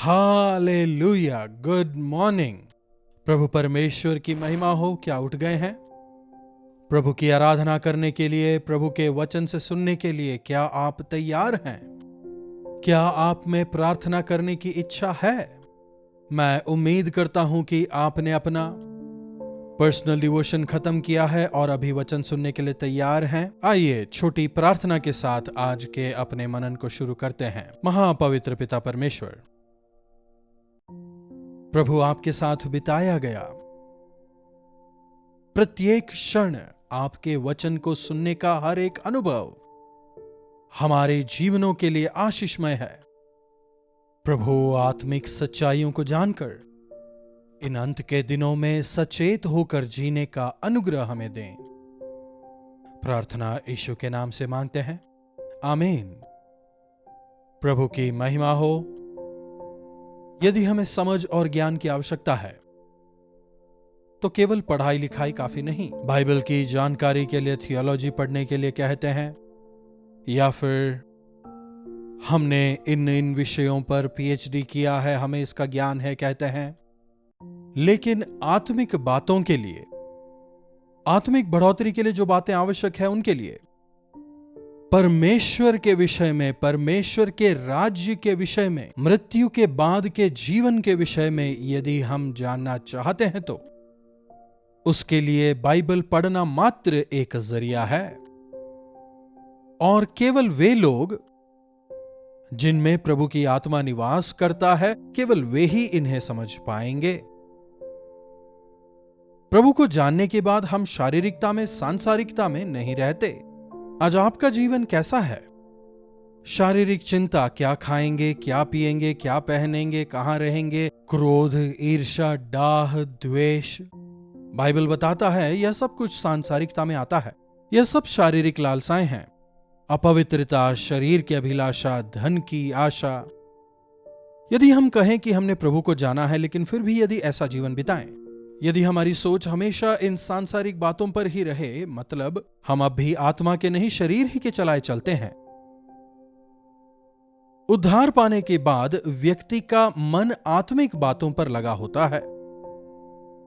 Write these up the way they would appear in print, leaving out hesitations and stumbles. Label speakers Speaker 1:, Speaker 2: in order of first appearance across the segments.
Speaker 1: Hallelujah, good morning. प्रभु परमेश्वर की महिमा हो। क्या उठ गए हैं प्रभु की आराधना करने के लिए, प्रभु के वचन से सुनने के लिए? क्या आप तैयार हैं? क्या आप में प्रार्थना करने की इच्छा है? मैं उम्मीद करता हूं कि आपने अपना पर्सनल डिवोशन खत्म किया है और अभी वचन सुनने के लिए तैयार हैं। आइए छोटी प्रार्थना के साथ आज के अपने मनन को शुरू करते हैं। महापवित्र पिता परमेश्वर, प्रभु आपके साथ बिताया गया प्रत्येक क्षण, आपके वचन को सुनने का हर एक अनुभव हमारे जीवनों के लिए आशीषमय है। प्रभु, आत्मिक सच्चाइयों को जानकर इन अंत के दिनों में सचेत होकर जीने का अनुग्रह हमें दें। प्रार्थना यीशु के नाम से मांगते हैं, आमीन। प्रभु की महिमा हो। यदि हमें समझ और ज्ञान की आवश्यकता है तो केवल पढ़ाई लिखाई काफी नहीं। बाइबल की जानकारी के लिए थियोलॉजी पढ़ने के लिए कहते हैं, या फिर हमने इन विषयों पर पीएचडी किया है, हमें इसका ज्ञान है, कहते हैं। लेकिन आत्मिक बातों के लिए, आत्मिक बढ़ोतरी के लिए जो बातें आवश्यक है, उनके लिए परमेश्वर के विषय में, परमेश्वर के राज्य के विषय में, मृत्यु के बाद के जीवन के विषय में यदि हम जानना चाहते हैं तो उसके लिए बाइबल पढ़ना मात्र एक जरिया है। और केवल वे लोग जिनमें प्रभु की आत्मा निवास करता है, केवल वे ही इन्हें समझ पाएंगे। प्रभु को जानने के बाद हम शारीरिकता में, सांसारिकता में नहीं रहते। आज आपका जीवन कैसा है? शारीरिक चिंता, क्या खाएंगे, क्या पिएंगे, क्या पहनेंगे, कहां रहेंगे, क्रोध, ईर्ष्या, डाह, द्वेष। बाइबल बताता है यह सब कुछ सांसारिकता में आता है। यह सब शारीरिक लालसाएं हैं। अपवित्रता, शरीर की अभिलाषा, धन की आशा। यदि हम कहें कि हमने प्रभु को जाना है, लेकिन फिर भी यदि ऐसा जीवन बिताएं, यदि हमारी सोच हमेशा इन सांसारिक बातों पर ही रहे, मतलब हम अब भी आत्मा के नहीं शरीर ही के चलाए चलते हैं। उद्धार पाने के बाद व्यक्ति का मन आत्मिक बातों पर लगा होता है।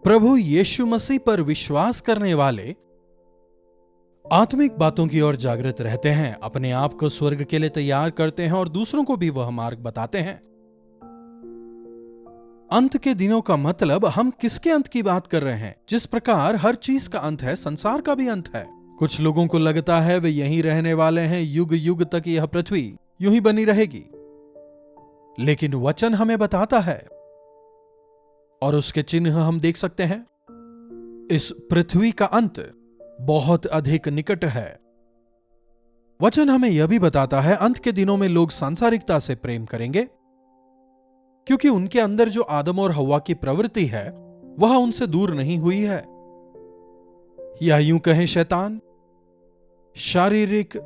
Speaker 1: प्रभु यीशु मसीह पर विश्वास करने वाले आत्मिक बातों की ओर जागृत रहते हैं, अपने आप को स्वर्ग के लिए तैयार करते हैं और दूसरों को भी वह मार्ग बताते हैं। अंत के दिनों का मतलब, हम किसके अंत की बात कर रहे हैं? जिस प्रकार हर चीज का अंत है, संसार का भी अंत है। कुछ लोगों को लगता है वे यहीं रहने वाले हैं, युग युग तक यह पृथ्वी यूं ही बनी रहेगी। लेकिन वचन हमें बताता है, और उसके चिन्ह हम देख सकते हैं, इस पृथ्वी का अंत बहुत अधिक निकट है। वचन हमें यह भी बताता है, अंत के दिनों में लोग सांसारिकता से प्रेम करेंगे, क्योंकि उनके अंदर जो आदम और हव्वा की प्रवृत्ति है वह उनसे दूर नहीं हुई है। या यूं कहें, शैतान शारीरिक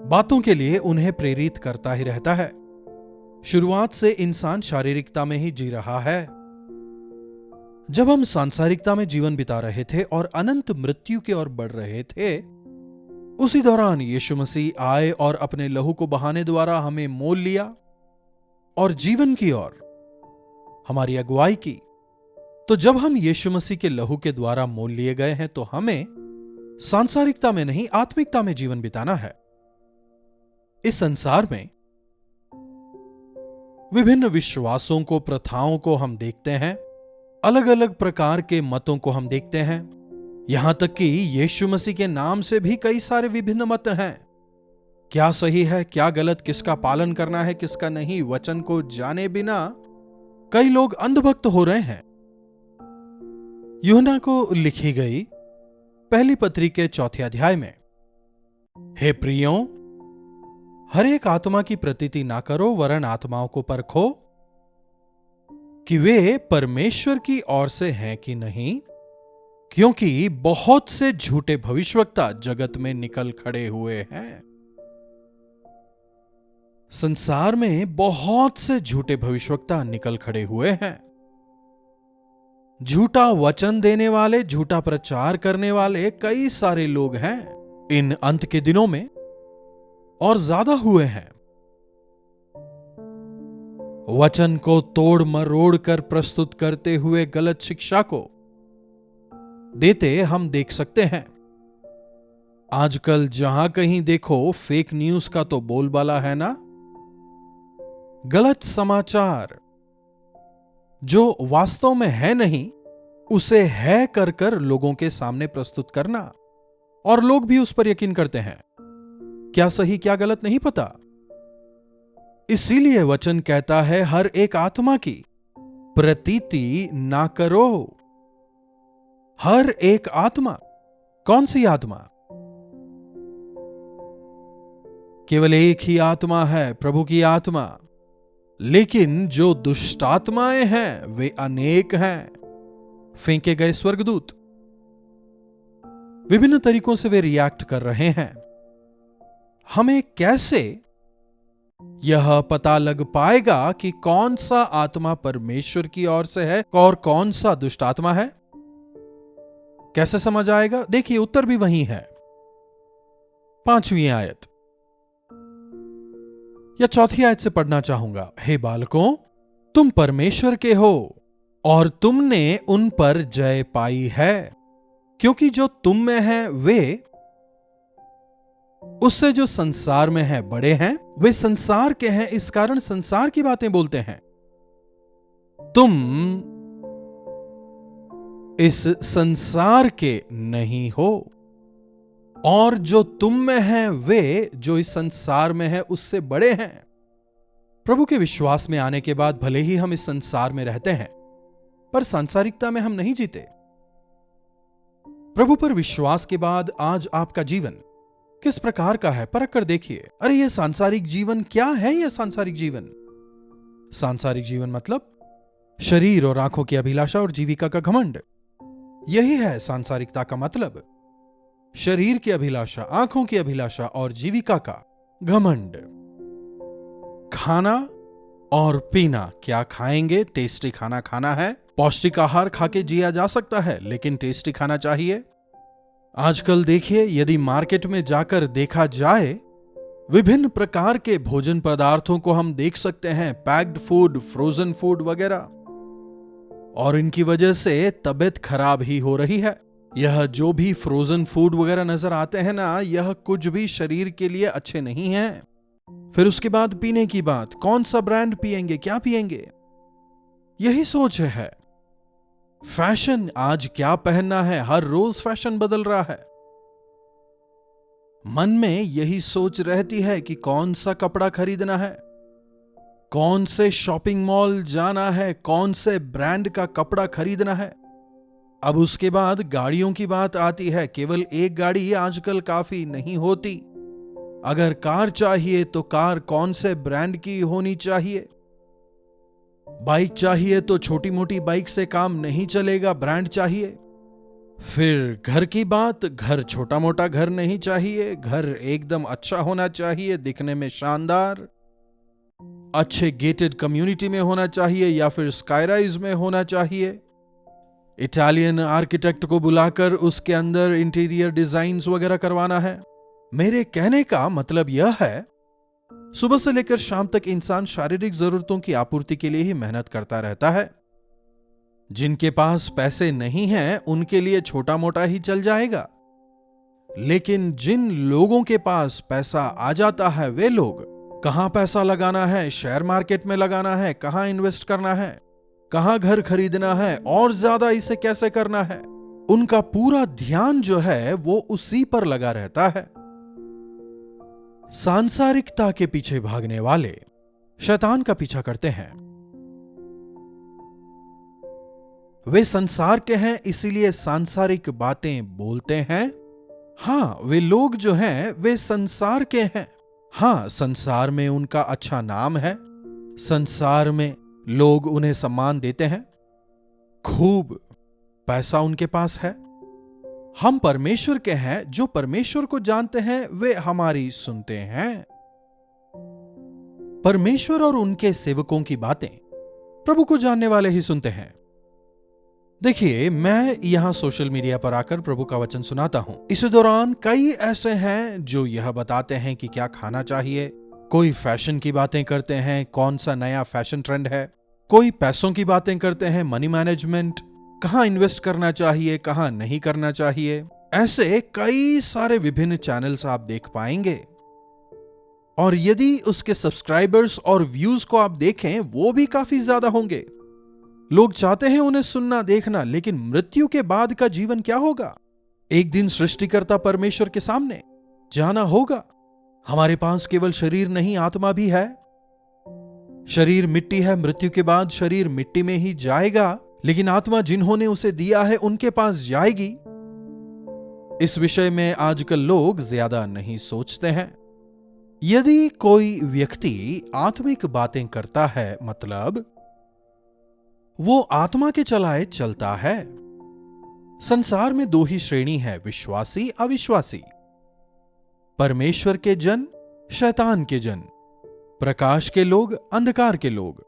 Speaker 1: बातों के लिए उन्हें प्रेरित करता ही रहता है। शुरुआत से इंसान शारीरिकता में ही जी रहा है। जब हम सांसारिकता में जीवन बिता रहे थे और अनंत मृत्यु की ओर बढ़ रहे थे, उसी दौरान यीशु मसीह आए और अपने लहू को बहाने द्वारा हमें मोल लिया और जीवन की ओर हमारी अगुवाई की। तो जब हम यीशु मसीह के लहू के द्वारा मोल लिए गए हैं, तो हमें सांसारिकता में नहीं, आत्मिकता में जीवन बिताना है। इस संसार में विभिन्न विश्वासों को, प्रथाओं को हम देखते हैं, अलग अलग प्रकार के मतों को हम देखते हैं। यहां तक कि यीशु मसीह के नाम से भी कई सारे विभिन्न मत हैं। क्या सही है, क्या गलत, किसका पालन करना है, किसका नहीं, वचन को जाने बिना कई लोग अंधभक्त हो रहे हैं। यूहन्ना को लिखी गई पहली पत्री के 4 अध्याय में, हे प्रियों, हर एक आत्मा की प्रतीति ना करो, वरन आत्माओं को परखो कि वे परमेश्वर की ओर से हैं कि नहीं, क्योंकि बहुत से झूठे भविष्यवक्ता जगत में निकल खड़े हुए हैं। संसार में बहुत से झूठे भविष्यवक्ता निकल खड़े हुए हैं। झूठा वचन देने वाले, झूठा प्रचार करने वाले कई सारे लोग हैं इन अंत के दिनों में, और ज्यादा हुए हैं। वचन को तोड़ मरोड़ कर प्रस्तुत करते हुए गलत शिक्षा को देते हम देख सकते हैं। आजकल जहां कहीं देखो फेक न्यूज का तो बोलबाला है ना। गलत समाचार जो वास्तव में है नहीं उसे है कर कर लोगों के सामने प्रस्तुत करना, और लोग भी उस पर यकीन करते हैं। क्या सही क्या गलत नहीं पता। इसीलिए वचन कहता है हर एक आत्मा की प्रतीति ना करो। हर एक आत्मा, कौन सी आत्मा? केवल एक ही आत्मा है, प्रभु की आत्मा। लेकिन जो दुष्ट आत्माएं हैं वे अनेक हैं। फेंके गए स्वर्गदूत, विभिन्न तरीकों से वे रिएक्ट कर रहे हैं। हमें कैसे यह पता लग पाएगा कि कौन सा आत्मा परमेश्वर की ओर से है और कौन सा दुष्ट आत्मा है? कैसे समझ आएगा? देखिए, उत्तर भी वही है। 5वीं आयत या 4थी आयत से पढ़ना चाहूंगा। हे बालकों, तुम परमेश्वर के हो और तुमने उन पर जय पाई है, क्योंकि जो तुम में है वे उससे जो संसार में है बड़े हैं। वे संसार के हैं, इस कारण संसार की बातें बोलते हैं। तुम इस संसार के नहीं हो, और जो तुम में हैं वे जो इस संसार में है उससे बड़े हैं। प्रभु के विश्वास में आने के बाद भले ही हम इस संसार में रहते हैं, पर सांसारिकता में हम नहीं जीते। प्रभु पर विश्वास के बाद आज आपका जीवन किस प्रकार का है परख कर देखिए। अरे यह सांसारिक जीवन क्या है? यह सांसारिक जीवन, सांसारिक जीवन मतलब शरीर और आंखों की अभिलाषा और जीविका का घमंड। यही है सांसारिकता का मतलब। शरीर की अभिलाषा, आंखों की अभिलाषा और जीविका का घमंड। खाना और पीना, क्या खाएंगे? टेस्टी खाना खाना है। पौष्टिक आहार खाके जिया जा सकता है, लेकिन टेस्टी खाना चाहिए। आजकल देखिए, यदि मार्केट में जाकर देखा जाए, विभिन्न प्रकार के भोजन पदार्थों को हम देख सकते हैं, पैक्ड फूड, फ्रोजन फूड वगैरह, और इनकी वजह से तबीयत खराब ही हो रही है। यह जो भी फ्रोजन फूड वगैरह नजर आते हैं ना, यह कुछ भी शरीर के लिए अच्छे नहीं हैं। फिर उसके बाद पीने की बात, कौन सा ब्रांड पिएंगे, क्या पिएंगे, यही सोच है। फैशन, आज क्या पहनना है, हर रोज फैशन बदल रहा है। मन में यही सोच रहती है कि कौन सा कपड़ा खरीदना है, कौन से शॉपिंग मॉल जाना है, कौन से ब्रांड का कपड़ा खरीदना है। अब उसके बाद गाड़ियों की बात आती है। केवल एक गाड़ी आजकल काफी नहीं होती। अगर कार चाहिए तो कार कौन से ब्रांड की होनी चाहिए। बाइक चाहिए तो छोटी मोटी बाइक से काम नहीं चलेगा, ब्रांड चाहिए। फिर घर की बात, घर छोटा मोटा घर नहीं चाहिए, घर एकदम अच्छा होना चाहिए, दिखने में शानदार, अच्छे गेटेड कम्युनिटी में होना चाहिए या फिर स्काईराइज में होना चाहिए। इटालियन आर्किटेक्ट को बुलाकर उसके अंदर इंटीरियर डिजाइन्स वगैरह करवाना है। मेरे कहने का मतलब यह है, सुबह से लेकर शाम तक इंसान शारीरिक जरूरतों की आपूर्ति के लिए ही मेहनत करता रहता है। जिनके पास पैसे नहीं हैं उनके लिए छोटा मोटा ही चल जाएगा, लेकिन जिन लोगों के पास पैसा आ जाता है वे लोग कहां पैसा लगाना है, शेयर मार्केट में लगाना है, कहां इन्वेस्ट करना है, कहां घर खरीदना है और ज्यादा इसे कैसे करना है, उनका पूरा ध्यान जो है वो उसी पर लगा रहता है। सांसारिकता के पीछे भागने वाले शैतान का पीछा करते हैं। वे संसार के हैं, इसीलिए सांसारिक बातें बोलते हैं। हां, वे लोग जो हैं वे संसार के हैं। हां, संसार में उनका अच्छा नाम है, संसार में लोग उन्हें सम्मान देते हैं, खूब पैसा उनके पास है। हम परमेश्वर के हैं, जो परमेश्वर को जानते हैं वे हमारी सुनते हैं। परमेश्वर और उनके सेवकों की बातें प्रभु को जानने वाले ही सुनते हैं। देखिए, मैं यहां सोशल मीडिया पर आकर प्रभु का वचन सुनाता हूं। इस दौरान कई ऐसे हैं जो यह बताते हैं कि क्या खाना चाहिए, कोई फैशन की बातें करते हैं, कौन सा नया फैशन ट्रेंड है। कोई पैसों की बातें करते हैं, मनी मैनेजमेंट, कहां इन्वेस्ट करना चाहिए, कहां नहीं करना चाहिए। ऐसे कई सारे विभिन्न चैनल्स आप देख पाएंगे। और यदि उसके सब्सक्राइबर्स और व्यूज को आप देखें, वो भी काफी ज्यादा होंगे। लोग चाहते हैं उन्हें सुनना, देखना, लेकिन मृत्यु के बाद का जीवन क्या होगा? एक दिन सृष्टिकर्ता परमेश्वर के सामने जाना होगा। हमारे पास केवल शरीर नहीं, आत्मा भी है। शरीर मिट्टी है, मृत्यु के बाद शरीर मिट्टी में ही जाएगा, लेकिन आत्मा जिन्होंने उसे दिया है उनके पास जाएगी। इस विषय में आजकल लोग ज्यादा नहीं सोचते हैं। यदि कोई व्यक्ति आत्मिक बातें करता है, मतलब वो आत्मा के चलाए चलता है। संसार में दो ही श्रेणी है, विश्वासी, अविश्वासी। परमेश्वर के जन, शैतान के जन, प्रकाश के लोग, अंधकार के लोग।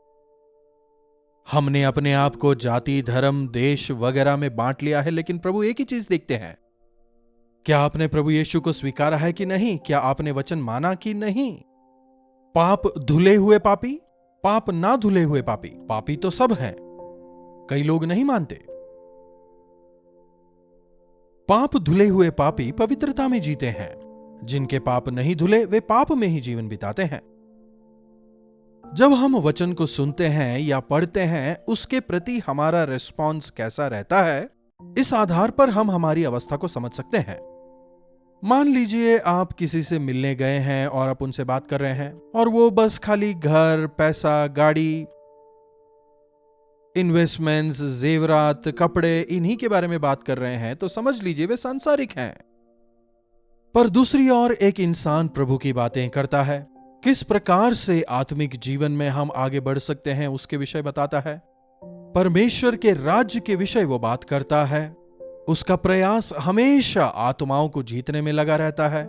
Speaker 1: हमने अपने आप को जाति, धर्म, देश वगैरह में बांट लिया है, लेकिन प्रभु एक ही चीज देखते हैं। क्या आपने प्रभु यीशु को स्वीकारा है कि नहीं? क्या आपने वचन माना कि नहीं? पाप धुले हुए पापी, पाप ना धुले हुए पापी। पापी तो सब हैं, कई लोग नहीं मानते। पाप धुले हुए पापी पवित्रता में जीते हैं। जिनके पाप नहीं धुले वे पाप में ही जीवन बिताते हैं। जब हम वचन को सुनते हैं या पढ़ते हैं, उसके प्रति हमारा रिस्पॉन्स कैसा रहता है, इस आधार पर हम हमारी अवस्था को समझ सकते हैं। मान लीजिए आप किसी से मिलने गए हैं और आप उनसे बात कर रहे हैं और वो बस खाली घर, पैसा, गाड़ी, इन्वेस्टमेंट्स, जेवरात, कपड़े, इन्हीं के बारे में बात कर रहे हैं, तो समझ लीजिए वे सांसारिक हैं। पर दूसरी ओर एक इंसान प्रभु की बातें करता है, किस प्रकार से आत्मिक जीवन में हम आगे बढ़ सकते हैं उसके विषय बताता है। परमेश्वर के राज्य के विषय वो बात करता है। उसका प्रयास हमेशा आत्माओं को जीतने में लगा रहता है।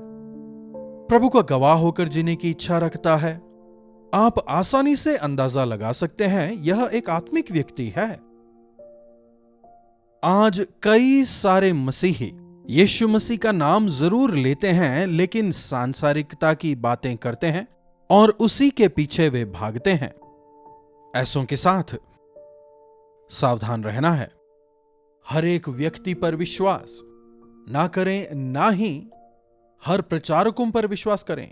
Speaker 1: प्रभु का गवाह होकर जीने की इच्छा रखता है। आप आसानी से अंदाजा लगा सकते हैं यह एक आत्मिक व्यक्ति है। आज कई सारे मसीही यीशु मसीह का नाम जरूर लेते हैं, लेकिन सांसारिकता की बातें करते हैं और उसी के पीछे वे भागते हैं। ऐसों के साथ सावधान रहना है। हर एक व्यक्ति पर विश्वास ना करें, ना ही हर प्रचारकों पर विश्वास करें।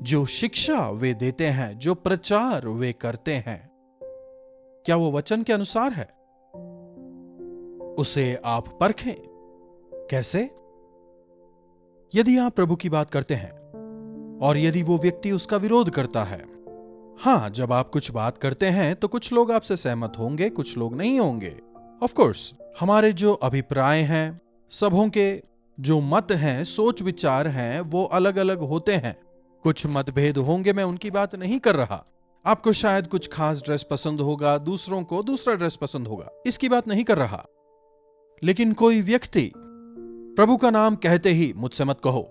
Speaker 1: जो शिक्षा वे देते हैं, जो प्रचार वे करते हैं, क्या वो वचन के अनुसार है? उसे आप परखें। कैसे? यदि आप प्रभु की बात करते हैं और यदि वो व्यक्ति उसका विरोध करता है। हां, जब आप कुछ बात करते हैं तो कुछ लोग आपसे सहमत होंगे, कुछ लोग नहीं होंगे। ऑफ कोर्स, हमारे जो अभिप्राय हैं, सबों के जो मत हैं, सोच विचार हैं, वो अलग अलग होते हैं। कुछ मतभेद होंगे, मैं उनकी बात नहीं कर रहा। आपको शायद कुछ खास ड्रेस पसंद होगा, दूसरों को दूसरा ड्रेस पसंद होगा, इसकी बात नहीं कर रहा। लेकिन कोई व्यक्ति प्रभु का नाम कहते ही मुझसे मत कहो,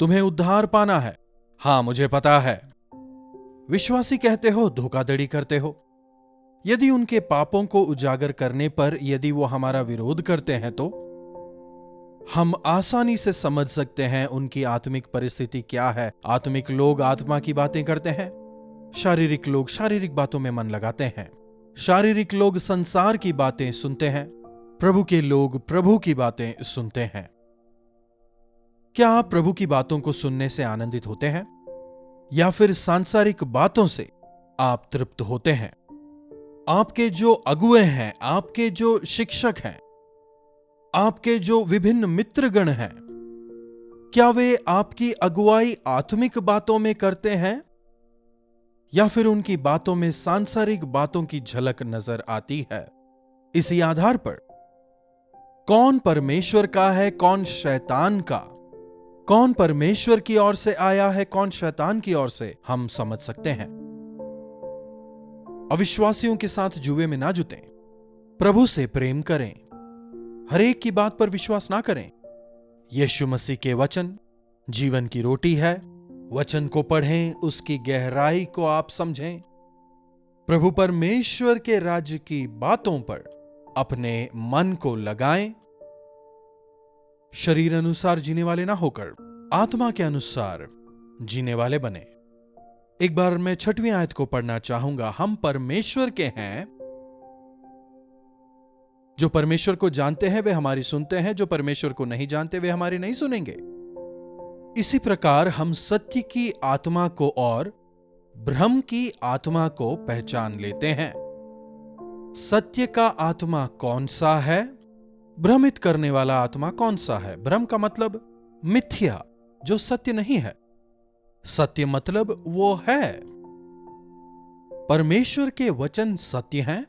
Speaker 1: तुम्हें उद्धार पाना है, हां मुझे पता है, विश्वासी कहते हो, धोखाधड़ी करते हो। यदि उनके पापों को उजागर करने पर यदि वो हमारा विरोध करते हैं तो हम आसानी से समझ सकते हैं उनकी आत्मिक परिस्थिति क्या है। आत्मिक लोग आत्मा की बातें करते हैं, शारीरिक लोग शारीरिक बातों में मन लगाते हैं। शारीरिक लोग संसार की बातें सुनते हैं, प्रभु के लोग प्रभु की बातें सुनते हैं। क्या आप प्रभु की बातों को सुनने से आनंदित होते हैं या फिर सांसारिक बातों से आप तृप्त होते हैं? आपके जो अगुए हैं, आपके जो शिक्षक हैं, आपके जो विभिन्न मित्रगण हैं, क्या वे आपकी अगुवाई आत्मिक बातों में करते हैं या फिर उनकी बातों में सांसारिक बातों की झलक नजर आती है? इसी आधार पर कौन परमेश्वर का है, कौन शैतान का, कौन परमेश्वर की ओर से आया है, कौन शैतान की ओर से, हम समझ सकते हैं। अविश्वासियों के साथ जुए में ना जुटें, प्रभु से प्रेम करें, हर एक की बात पर विश्वास ना करें। यीशु मसीह के वचन जीवन की रोटी है। वचन को पढ़ें, उसकी गहराई को आप समझें। प्रभु परमेश्वर के राज्य की बातों पर अपने मन को लगाएं। शरीर अनुसार जीने वाले ना होकर आत्मा के अनुसार जीने वाले बने। एक बार मैं 6वीं आयत को पढ़ना चाहूंगा। हम परमेश्वर के हैं। जो परमेश्वर को जानते हैं वे हमारी सुनते हैं, जो परमेश्वर को नहीं जानते वे हमारी नहीं सुनेंगे। इसी प्रकार हम सत्य की आत्मा को और भ्रम की आत्मा को पहचान लेते हैं। सत्य का आत्मा कौन सा है? भ्रमित करने वाला आत्मा कौन सा है? भ्रम का मतलब मिथ्या, जो सत्य नहीं है। सत्य मतलब वो है। परमेश्वर के वचन सत्य हैं।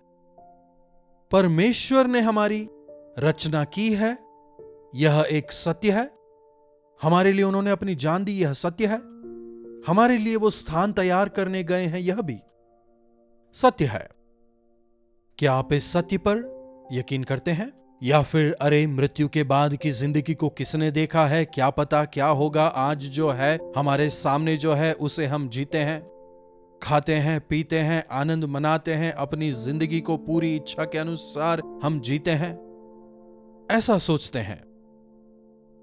Speaker 1: परमेश्वर ने हमारी रचना की है, यह एक सत्य है। हमारे लिए उन्होंने अपनी जान दी, यह सत्य है। हमारे लिए वो स्थान तैयार करने गए हैं, यह भी सत्य है। क्या आप इस सत्य पर यकीन करते हैं? या फिर अरे मृत्यु के बाद की जिंदगी को किसने देखा है, क्या पता क्या होगा। आज जो है हमारे सामने जो है उसे हम जीते हैं, खाते हैं, पीते हैं, आनंद मनाते हैं, अपनी जिंदगी को पूरी इच्छा के अनुसार हम जीते हैं, ऐसा सोचते हैं।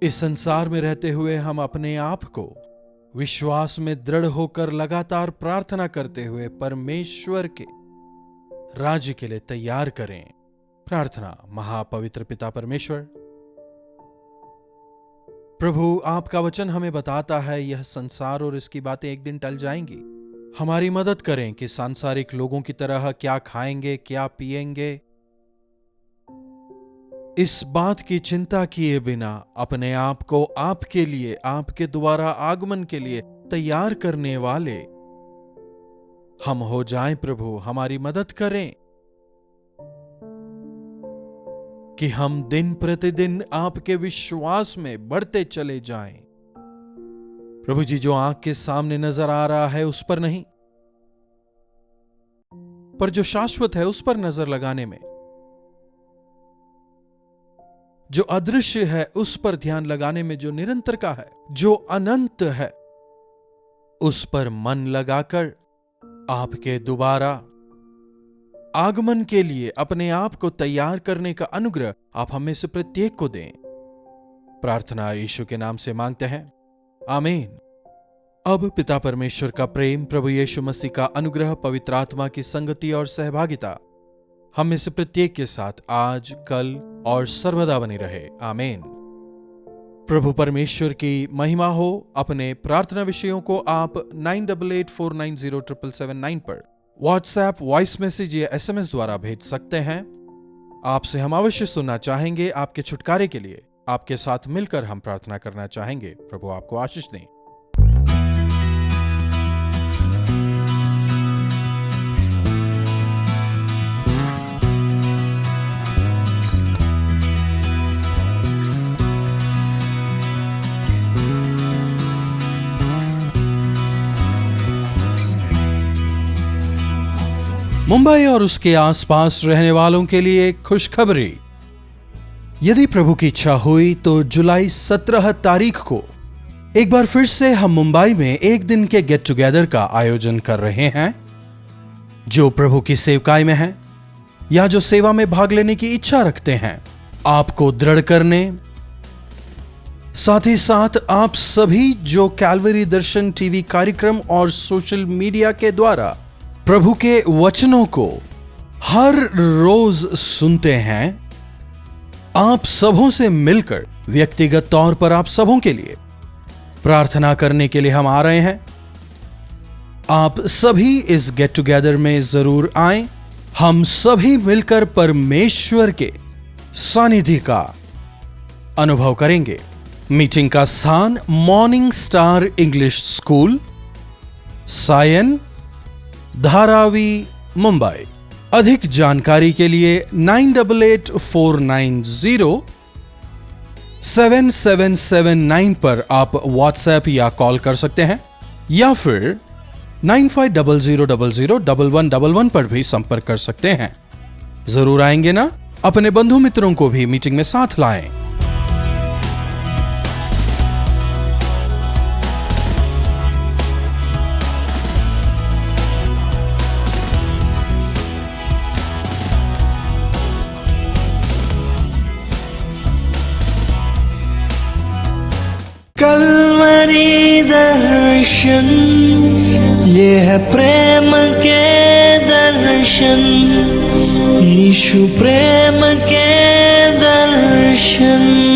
Speaker 1: इस संसार में रहते हुए हम अपने आप को विश्वास में दृढ़ होकर लगातार प्रार्थना करते हुए परमेश्वर के राज्य के लिए तैयार करें। प्रार्थना। महापवित्र पिता परमेश्वर, प्रभु आपका वचन हमें बताता है यह संसार और इसकी बातें एक दिन टल जाएंगी। हमारी मदद करें कि सांसारिक लोगों की तरह क्या खाएंगे, क्या पिएंगे, इस बात की चिंता किए बिना अपने आप को आपके लिए, आपके दोबारा आगमन के लिए तैयार करने वाले हम हो जाएं। प्रभु हमारी मदद करें कि हम दिन प्रतिदिन आपके विश्वास में बढ़ते चले जाएं। प्रभु जी, जो आंख के सामने नजर आ रहा है उस पर नहीं, पर जो शाश्वत है उस पर नजर लगाने में, जो अदृश्य है उस पर ध्यान लगाने में, जो निरंतर का है, जो अनंत है, उस पर मन लगाकर आपके दोबारा आगमन के लिए अपने आप को तैयार करने का अनुग्रह आप हमें से प्रत्येक को दें। प्रार्थना यीशु के नाम से मांगते हैं, आमीन। अब पिता परमेश्वर का प्रेम, प्रभु यीशु मसीह का अनुग्रह, पवित्र आत्मा की संगति और सहभागिता हम में से प्रत्येक के साथ आज, कल और सर्वदा बनी रहे। आमीन। प्रभु परमेश्वर की महिमा हो। अपने प्रार्थना विषयों को आप 9884907779 पर व्हाट्सएप, वॉइस मैसेज या SMS द्वारा भेज सकते हैं। आपसे हम अवश्य सुनना चाहेंगे। आपके छुटकारे के लिए आपके साथ मिलकर हम प्रार्थना करना चाहेंगे। प्रभु आपको आशीष दें। मुंबई और उसके आसपास रहने वालों के लिए खुशखबरी। यदि प्रभु की इच्छा हुई तो जुलाई 17 तारीख को एक बार फिर से हम मुंबई में एक दिन के गेट टुगेदर का आयोजन कर रहे हैं। जो प्रभु की सेवकाई में हैं या जो सेवा में भाग लेने की इच्छा रखते हैं, आपको दृढ़ करने, साथ ही साथ आप सभी जो कैलवरी दर्शन टीवी कार्यक्रम और सोशल मीडिया के द्वारा प्रभु के वचनों को हर रोज सुनते हैं, आप सबों से मिलकर व्यक्तिगत तौर पर आप सबों के लिए प्रार्थना करने के लिए हम आ रहे हैं। आप सभी इस गेट टुगेदर में जरूर आएं। हम सभी मिलकर परमेश्वर के सानिध्य का अनुभव करेंगे। मीटिंग का स्थान Morning Star English School, Sion, Dharavi, Mumbai. अधिक जानकारी के लिए 9884907779 पर आप व्हाट्सएप या कॉल कर सकते हैं, या फिर 9500001111 पर भी संपर्क कर सकते हैं। जरूर आएंगे ना? अपने बंधु मित्रों को भी मीटिंग में साथ लाएं।
Speaker 2: कल्वरी दर्शन। दर्शन, ये है प्रेम के दर्शन, यीशु प्रेम के दर्शन।